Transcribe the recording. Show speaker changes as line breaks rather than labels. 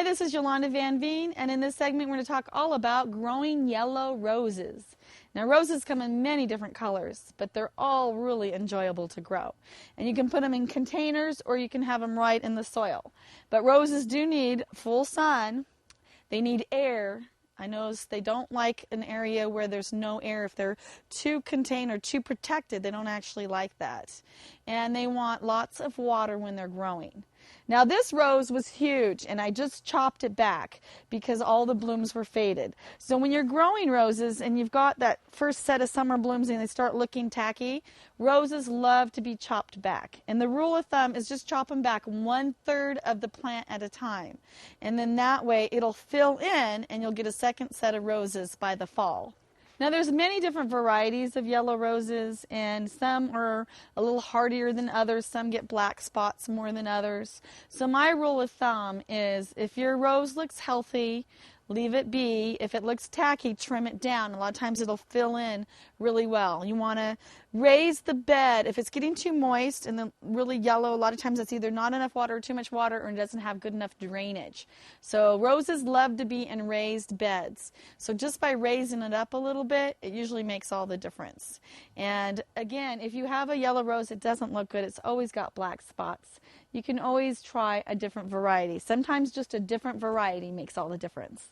Hi, this is Yolanda Van Veen, and in this segment we're going to talk all about growing yellow roses. Now, roses come in many different colors, but they're all really enjoyable to grow. And you can put them in containers or you can have them right in the soil. But roses do need full sun. They need air. I notice they don't like an area where there's no air. If they're too contained or too protected, they don't actually like that. And they want lots of water when they're growing. Now this rose was huge, and I just chopped it back because all the blooms were faded. So when you're growing roses and you've got that first set of summer blooms and they start looking tacky, roses love to be chopped back. And the rule of thumb is just chop them back 1/3 of the plant at a time. And then that way it'll fill in and you'll get a second set of roses by the fall. Now there's many different varieties of yellow roses, and some are a little hardier than others. Some get black spots more than others. So my rule of thumb is if your rose looks healthy, leave it be. If it looks tacky, trim it down. A lot of times it'll fill in really well. You want to raise the bed. If it's getting too moist and then really yellow, a lot of times it's either not enough water or too much water, or it doesn't have good enough drainage. So roses love to be in raised beds. So just by raising it up a little bit, it usually makes all the difference. And again, if you have a yellow rose that doesn't look good, it's always got black spots, you can always try a different variety. Sometimes just a different variety makes all the difference.